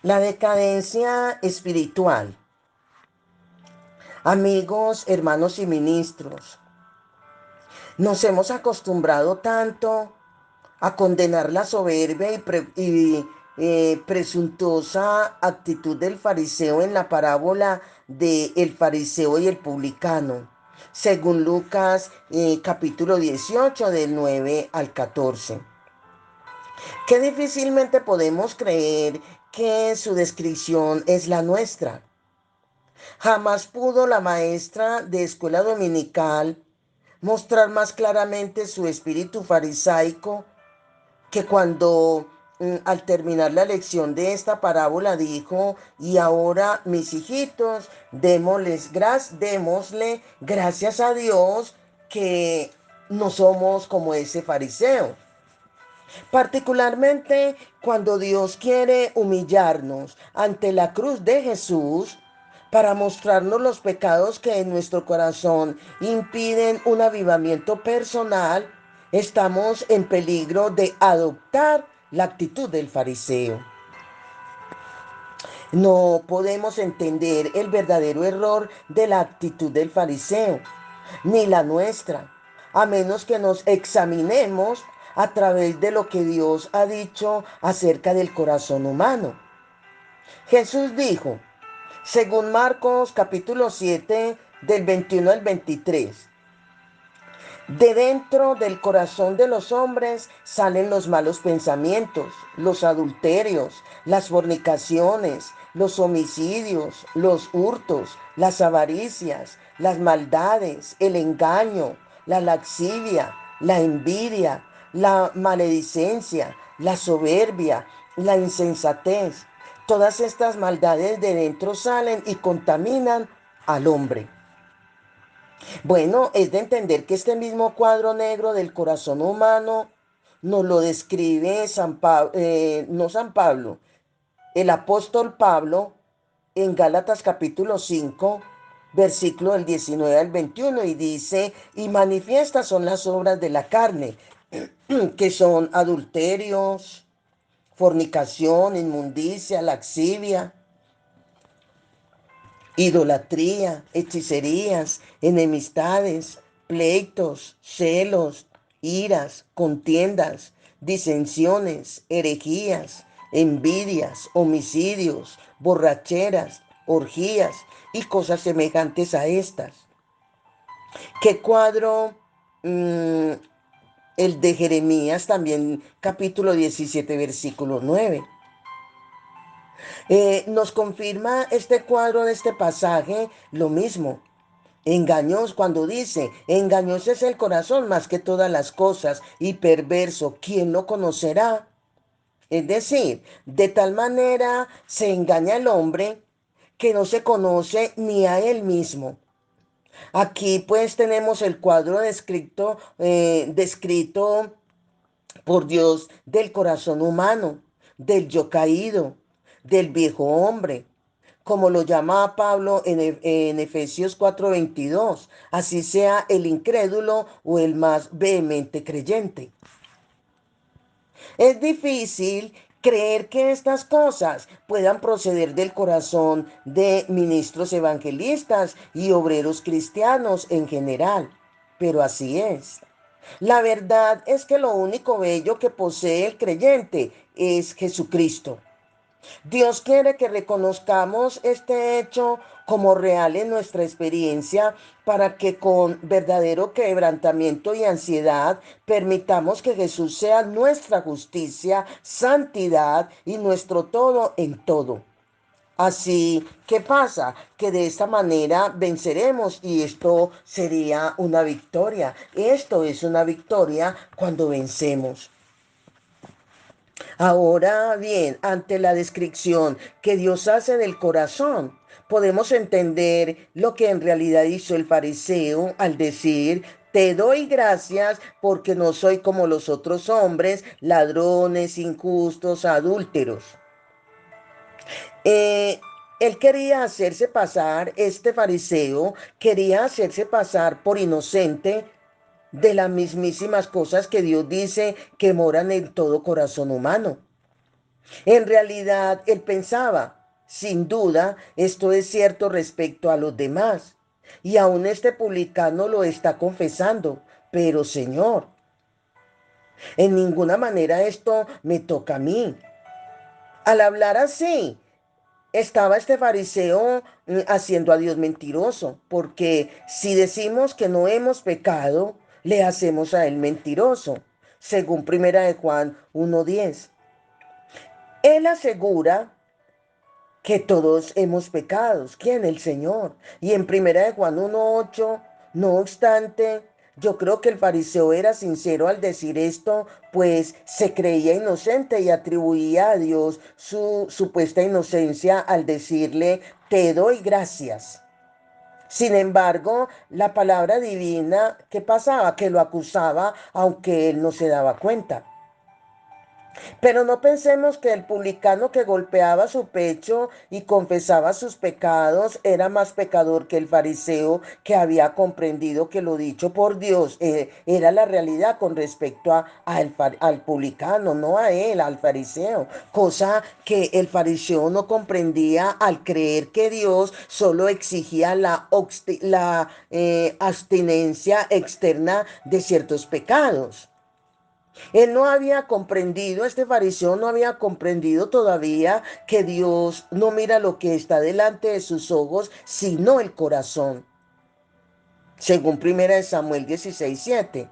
La decadencia espiritual. Amigos, hermanos y ministros, nos hemos acostumbrado tanto a condenar la soberbia y presuntuosa actitud del fariseo en la parábola de el fariseo y el publicano, según Lucas capítulo 18 del 9 al 14, que difícilmente podemos creer que su descripción es la nuestra. Jamás pudo la maestra de escuela dominical mostrar más claramente su espíritu farisaico que cuando al terminar la lección de esta parábola dijo: y ahora mis hijitos, démosle gracias a Dios que no somos como ese fariseo. Particularmente cuando Dios quiere humillarnos ante la cruz de Jesús para mostrarnos los pecados que en nuestro corazón impiden un avivamiento personal, estamos en peligro de adoptar la actitud del fariseo. No podemos entender el verdadero error de la actitud del fariseo, ni la nuestra, a menos que nos examinemos a través de lo que Dios ha dicho acerca del corazón humano. Jesús dijo, según Marcos capítulo 7, del 21 al 23, de dentro del corazón de los hombres salen los malos pensamientos, los adulterios, las fornicaciones, los homicidios, los hurtos, las avaricias, las maldades, el engaño, la lascivia, la envidia, la maledicencia, la soberbia, la insensatez. Todas estas maldades de dentro salen y contaminan al hombre. Bueno, es de entender que este mismo cuadro negro del corazón humano nos lo describe no San Pablo, el apóstol Pablo en Gálatas capítulo 5, versículo del 19 al 21, y dice: y manifiestas son las obras de la carne, que son adulterios, fornicación, inmundicia, laxivia, idolatría, hechicerías, enemistades, pleitos, celos, iras, contiendas, disensiones, herejías, envidias, homicidios, borracheras, orgías y cosas semejantes a estas. ¿Qué cuadro? mm, el de Jeremías también, capítulo 17, versículo 9. Nos confirma este cuadro de este pasaje lo mismo. Engañoso, cuando dice, engañoso es el corazón más que todas las cosas y perverso, ¿quién lo conocerá? Es decir, de tal manera se engaña el hombre que no se conoce ni a él mismo. Aquí pues tenemos el cuadro descrito por Dios del corazón humano, del yo caído, del viejo hombre, como lo llama Pablo en Efesios 4:22, así sea el incrédulo o el más vehemente creyente. Es difícil creer que estas cosas puedan proceder del corazón de ministros evangelistas y obreros cristianos en general, pero así es. La verdad es que lo único bello que posee el creyente es Jesucristo. Dios quiere que reconozcamos este hecho como real en nuestra experiencia para que con verdadero quebrantamiento y ansiedad permitamos que Jesús sea nuestra justicia, santidad y nuestro todo en todo. Así, ¿qué pasa? Que de esta manera venceremos y esto sería una victoria. Esto es una victoria cuando vencemos. Ahora bien, ante la descripción que Dios hace del corazón, podemos entender lo que en realidad hizo el fariseo al decir: te doy gracias porque no soy como los otros hombres, ladrones, injustos, adúlteros. Eh, Él quería hacerse pasar, este fariseo quería hacerse pasar por inocente de las mismísimas cosas que Dios dice que moran en todo corazón humano. En realidad, él pensaba, sin duda, esto es cierto respecto a los demás. Y aún este publicano lo está confesando. Pero Señor, en ninguna manera esto me toca a mí. Al hablar así, estaba este fariseo haciendo a Dios mentiroso, porque si decimos que no hemos pecado, le hacemos a él mentiroso, según Primera de Juan 1:10. Él asegura que todos hemos pecado. ¿Quién? El Señor. Y en Primera de Juan 1:8, no obstante, yo creo que el fariseo era sincero al decir esto, pues se creía inocente y atribuía a Dios su supuesta inocencia al decirle, te doy gracias. Sin embargo, la palabra divina, ¿qué pasaba? Que lo acusaba aunque él no se daba cuenta. Pero no pensemos que el publicano que golpeaba su pecho y confesaba sus pecados era más pecador que el fariseo que había comprendido que lo dicho por Dios era la realidad con respecto al publicano, no a él, al fariseo. Cosa que el fariseo no comprendía al creer que Dios solo exigía la abstinencia externa de ciertos pecados. Él no había comprendido, este fariseo no había comprendido todavía que Dios no mira lo que está delante de sus ojos, sino el corazón. Según 1 Samuel 16:7.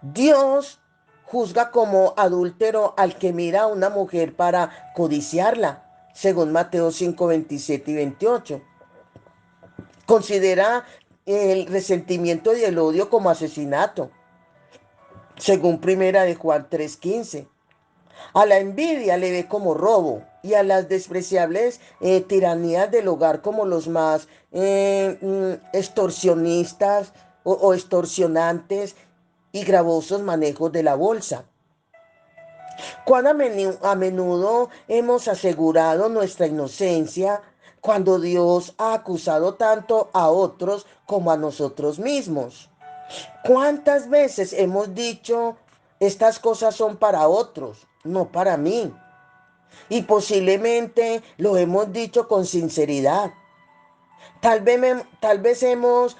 Dios juzga como adúltero al que mira a una mujer para codiciarla, según Mateo 5:27 y 28. Considera el resentimiento y el odio como asesinato, según 1 Juan 3:15. A la envidia le ve como robo y a las despreciables tiranías del hogar como los más extorsionistas o extorsionantes y gravosos manejos de la bolsa. Cuán a menudo hemos asegurado nuestra inocencia cuando Dios ha acusado tanto a otros como a nosotros mismos. ¿Cuántas veces hemos dicho, estas cosas son para otros, no para mí? Y posiblemente lo hemos dicho con sinceridad. Tal vez hemos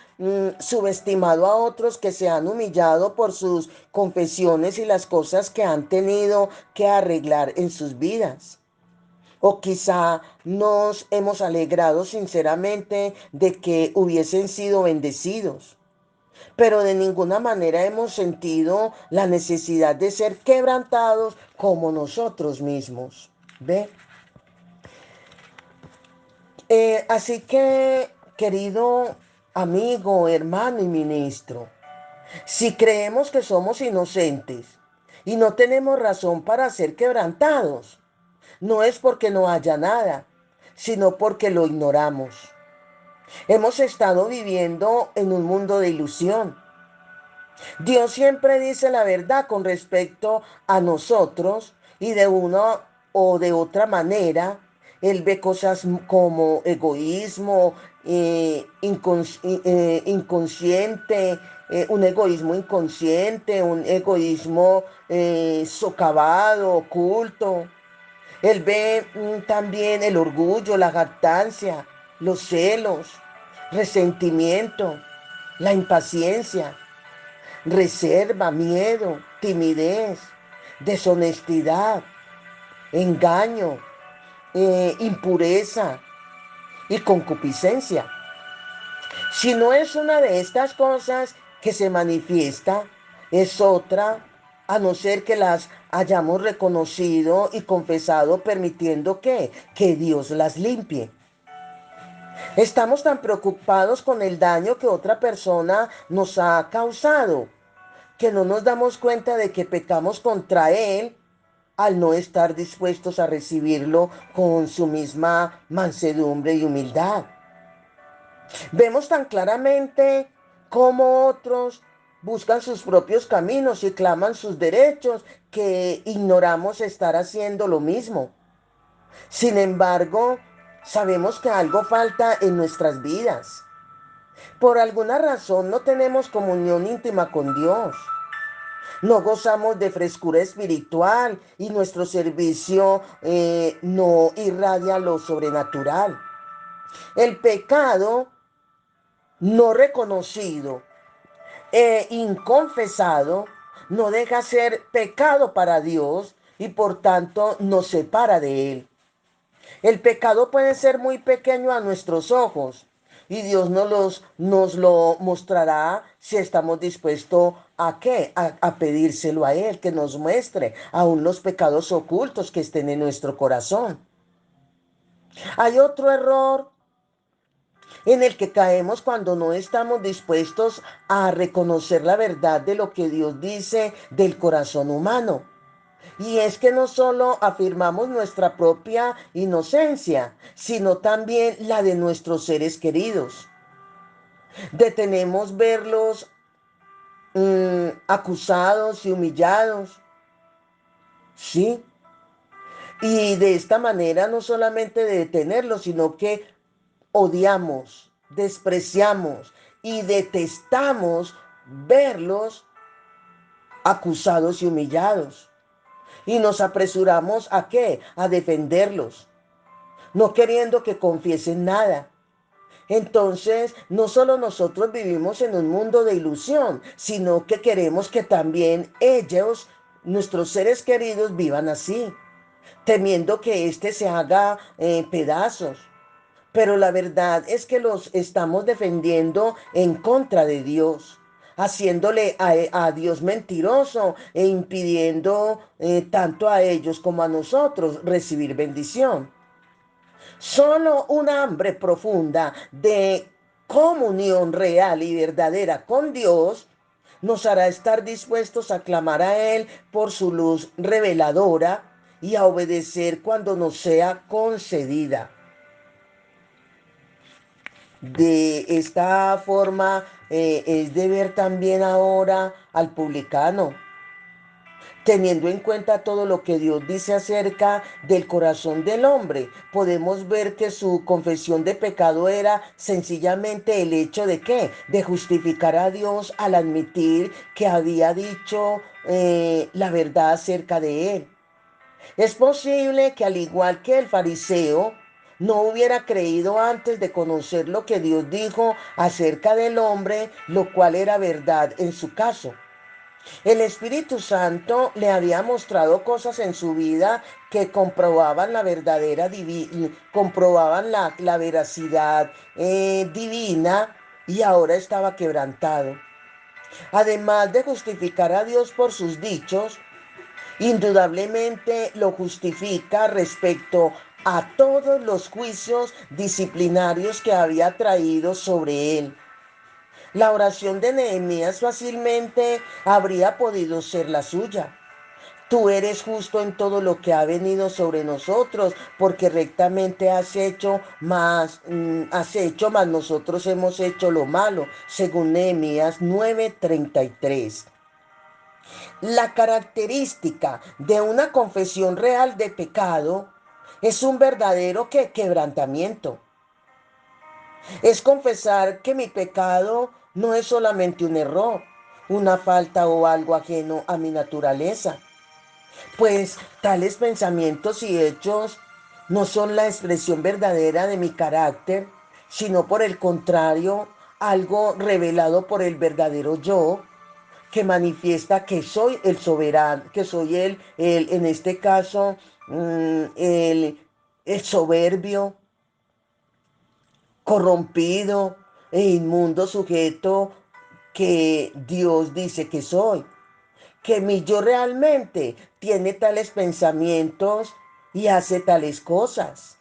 subestimado a otros que se han humillado por sus confesiones y las cosas que han tenido que arreglar en sus vidas. O quizá nos hemos alegrado sinceramente de que hubiesen sido bendecidos, pero de ninguna manera hemos sentido la necesidad de ser quebrantados como nosotros mismos. ¿Ve? Así que, querido amigo, hermano y ministro, si creemos que somos inocentes y no tenemos razón para ser quebrantados, no es porque no haya nada, sino porque lo ignoramos. Hemos estado viviendo en un mundo de ilusión. Dios siempre dice la verdad con respecto a nosotros y de una o de otra manera, Él ve cosas como egoísmo, inconsciente, un egoísmo inconsciente, un egoísmo socavado, oculto. Él ve también el orgullo, la jactancia, los celos, resentimiento, la impaciencia, reserva, miedo, timidez, deshonestidad, engaño, impureza y concupiscencia. Si no es una de estas cosas que se manifiesta, es otra, a no ser que las hayamos reconocido y confesado, permitiendo que Dios las limpie. Estamos tan preocupados con el daño que otra persona nos ha causado que no nos damos cuenta de que pecamos contra Él al no estar dispuestos a recibirlo con su misma mansedumbre y humildad. Vemos tan claramente cómo otros buscan sus propios caminos y claman sus derechos que ignoramos estar haciendo lo mismo. Sin embargo, sabemos que algo falta en nuestras vidas. Por alguna razón no tenemos comunión íntima con Dios. No gozamos de frescura espiritual y nuestro servicio no irradia lo sobrenatural. El pecado no reconocido e inconfesado no deja ser pecado para Dios y por tanto nos separa de Él. El pecado puede ser muy pequeño a nuestros ojos y Dios nos lo mostrará si estamos dispuestos a qué, a pedírselo a Él, que nos muestre aún los pecados ocultos que estén en nuestro corazón. Hay otro error en el que caemos cuando no estamos dispuestos a reconocer la verdad de lo que Dios dice del corazón humano. Y es que no solo afirmamos nuestra propia inocencia, sino también la de nuestros seres queridos. Detenemos verlos acusados y humillados, ¿sí? Y de esta manera no solamente detenerlos, sino que odiamos, despreciamos y detestamos verlos acusados y humillados. Y nos apresuramos ¿a qué? A defenderlos, no queriendo que confiesen nada. Entonces, no solo nosotros vivimos en un mundo de ilusión, sino que queremos que también ellos, nuestros seres queridos, vivan así, temiendo que éste se haga pedazos. Pero la verdad es que los estamos defendiendo en contra de Dios, haciéndole a Dios mentiroso e impidiendo tanto a ellos como a nosotros recibir bendición. Solo una hambre profunda de comunión real y verdadera con Dios nos hará estar dispuestos a clamar a Él por su luz reveladora y a obedecer cuando nos sea concedida. De esta forma es de ver también ahora al publicano, teniendo en cuenta todo lo que Dios dice acerca del corazón del hombre. Podemos ver que su confesión de pecado era sencillamente el hecho de ¿qué? De justificar a Dios al admitir que había dicho la verdad acerca de él. Es posible que al igual que el fariseo, no hubiera creído antes de conocer lo que Dios dijo acerca del hombre, lo cual era verdad en su caso. El Espíritu Santo le había mostrado cosas en su vida que comprobaban la comprobaban la veracidad divina y ahora estaba quebrantado. Además de justificar a Dios por sus dichos, indudablemente lo justifica respecto a todos los juicios disciplinarios que había traído sobre él. La oración de Nehemías fácilmente habría podido ser la suya. Tú eres justo en todo lo que ha venido sobre nosotros, porque rectamente has hecho, más nosotros hemos hecho lo malo, según Nehemías 9:33. La característica de una confesión real de pecado es un verdadero quebrantamiento. Es confesar que mi pecado no es solamente un error, una falta o algo ajeno a mi naturaleza, pues tales pensamientos y hechos no son la expresión verdadera de mi carácter, sino por el contrario, algo revelado por el verdadero yo, que manifiesta que soy el soberano, que soy en este caso, el soberbio, corrompido e inmundo sujeto que Dios dice que soy. Que mi yo realmente tiene tales pensamientos y hace tales cosas.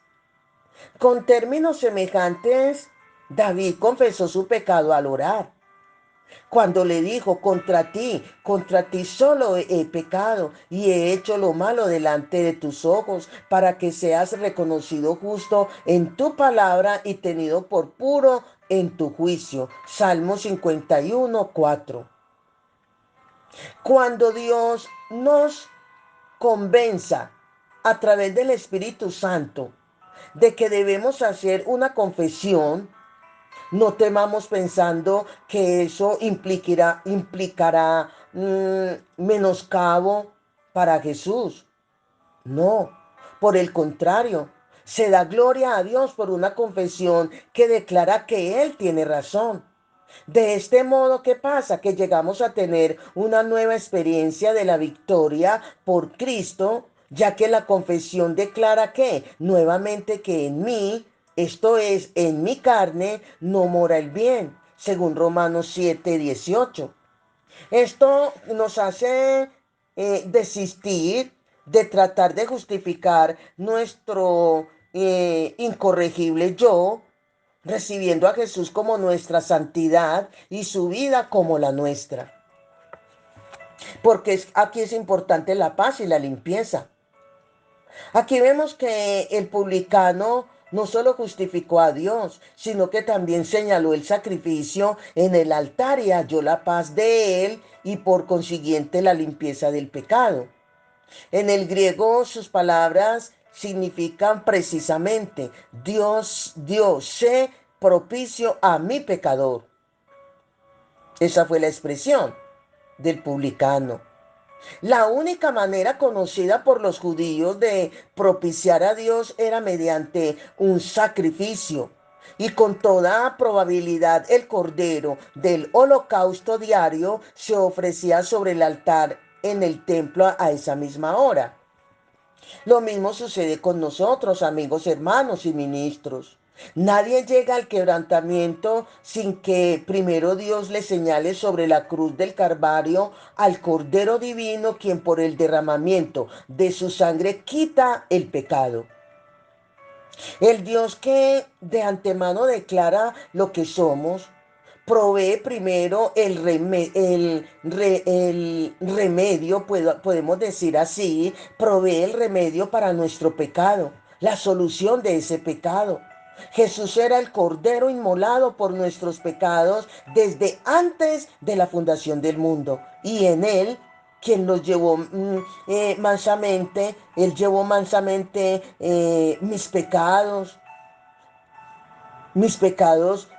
Con términos semejantes, David confesó su pecado al orar. Cuando le dijo, contra ti solo he pecado y he hecho lo malo delante de tus ojos, para que seas reconocido justo en tu palabra y tenido por puro en tu juicio. Salmo 51:4. Cuando Dios nos convenza a través del Espíritu Santo de que debemos hacer una confesión, No temamos pensando que eso implicará menoscabo para Jesús. No, por el contrario, se da gloria a Dios por una confesión que declara que Él tiene razón. De este modo, ¿qué pasa? Que llegamos a tener una nueva experiencia de la victoria por Cristo, ya que la confesión declara que nuevamente que en mí, esto es, en mi carne, no mora el bien, según Romanos 7:18. Esto nos hace desistir de tratar de justificar nuestro incorregible yo, recibiendo a Jesús como nuestra santidad y su vida como la nuestra. Porque aquí es importante la paz y la limpieza. Aquí vemos que el publicano no solo justificó a Dios, sino que también señaló el sacrificio en el altar y halló la paz de él y por consiguiente la limpieza del pecado. En el griego sus palabras significan precisamente Dios, sé propicio a mi pecador. Esa fue la expresión del publicano. La única manera conocida por los judíos de propiciar a Dios era mediante un sacrificio. Y con toda probabilidad el cordero del holocausto diario se ofrecía sobre el altar en el templo a esa misma hora. Lo mismo sucede con nosotros, amigos, hermanos y ministros. Nadie llega al quebrantamiento sin que primero Dios le señale sobre la cruz del Calvario al Cordero Divino, quien por el derramamiento de su sangre quita el pecado. El Dios que de antemano declara lo que somos, provee primero el remedio, podemos decir así, provee el remedio para nuestro pecado, la solución de ese pecado. Jesús era el Cordero inmolado por nuestros pecados desde antes de la fundación del mundo, y en él quien los llevó mansamente, él llevó mansamente mis pecados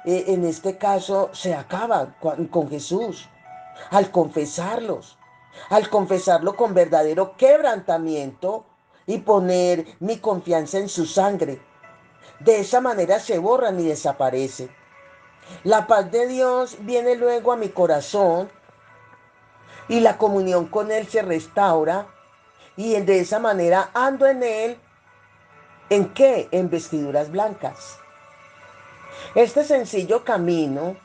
en este caso se acaban con Jesús al confesarlo con verdadero quebrantamiento y poner mi confianza en su sangre. De esa manera se borran y desaparece. La paz de Dios viene luego a mi corazón y la comunión con Él se restaura y de esa manera ando en Él. ¿En qué? En vestiduras blancas. Este sencillo camino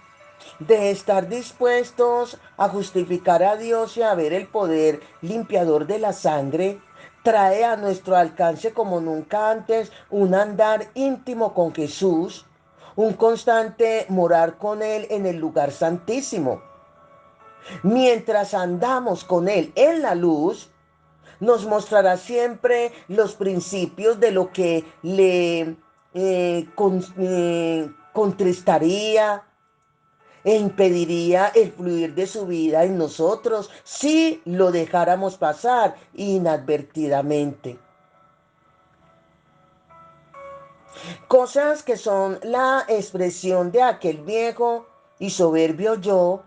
de estar dispuestos a justificar a Dios y a ver el poder limpiador de la sangre, trae a nuestro alcance como nunca antes un andar íntimo con Jesús, un constante morar con Él en el lugar santísimo. Mientras andamos con Él en la luz, nos mostrará siempre los principios de lo que le contristaría e impediría el fluir de su vida en nosotros si lo dejáramos pasar inadvertidamente. Cosas que son la expresión de aquel viejo y soberbio yo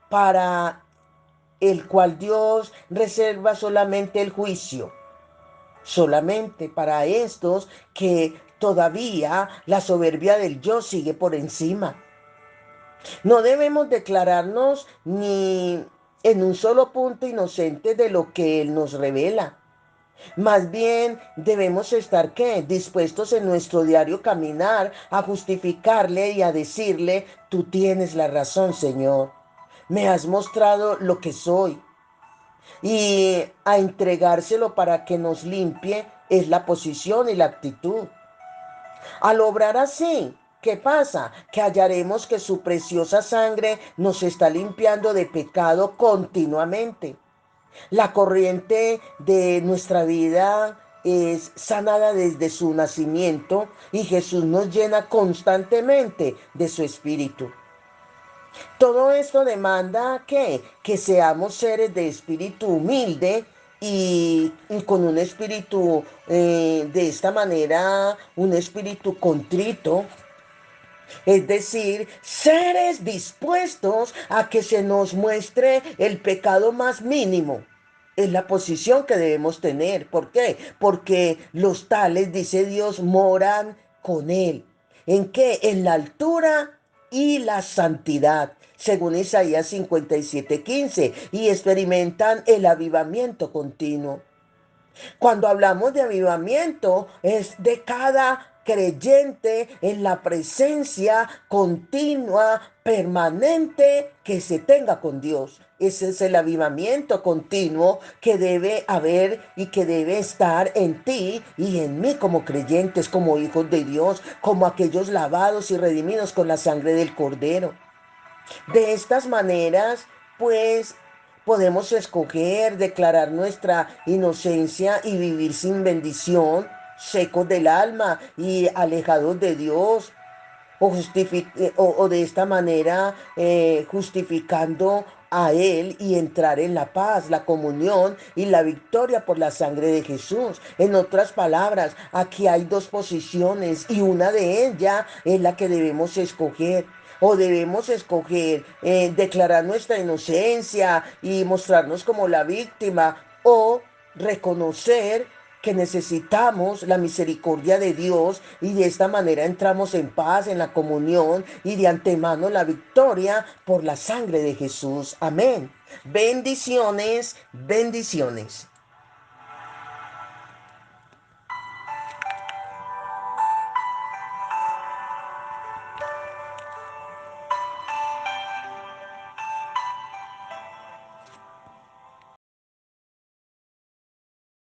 para el cual Dios reserva solamente el juicio, solamente para estos que todavía la soberbia del yo sigue por encima. No debemos declararnos ni en un solo punto inocentes de lo que Él nos revela. Más bien debemos estar ¿qué? Dispuestos en nuestro diario caminar a justificarle y a decirle, tú tienes la razón, Señor. Me has mostrado lo que soy. Y a entregárselo para que nos limpie es la posición y la actitud. Al obrar así, ¿qué pasa? Que hallaremos que su preciosa sangre nos está limpiando de pecado continuamente. La corriente de nuestra vida es sanada desde su nacimiento y Jesús nos llena constantemente de su espíritu. Todo esto demanda que seamos seres de espíritu humilde y con un espíritu de esta manera, un espíritu contrito, Es decir, seres dispuestos a que se nos muestre el pecado más mínimo. Es la posición que debemos tener. ¿Por qué? Porque los tales, dice Dios, moran con Él. ¿En qué? En la altura y la santidad, según Isaías 57:15, y experimentan el avivamiento continuo. Cuando hablamos de avivamiento, es de cada creyente en la presencia continua, permanente que se tenga con Dios. Ese es el avivamiento continuo que debe haber y que debe estar en ti y en mí como creyentes, como hijos de Dios, como aquellos lavados y redimidos con la sangre del Cordero. De estas maneras, pues, podemos escoger, declarar nuestra inocencia y vivir sin bendición, secos del alma y alejados de Dios, o de esta manera justificando a Él y entrar en la paz, la comunión y la victoria por la sangre de Jesús. En otras palabras, aquí hay dos posiciones y una de ellas es la que debemos escoger. O debemos escoger declarar nuestra inocencia y mostrarnos como la víctima, o reconocer que necesitamos la misericordia de Dios y de esta manera entramos en paz, en la comunión y de antemano la victoria por la sangre de Jesús. Amén. Bendiciones, bendiciones.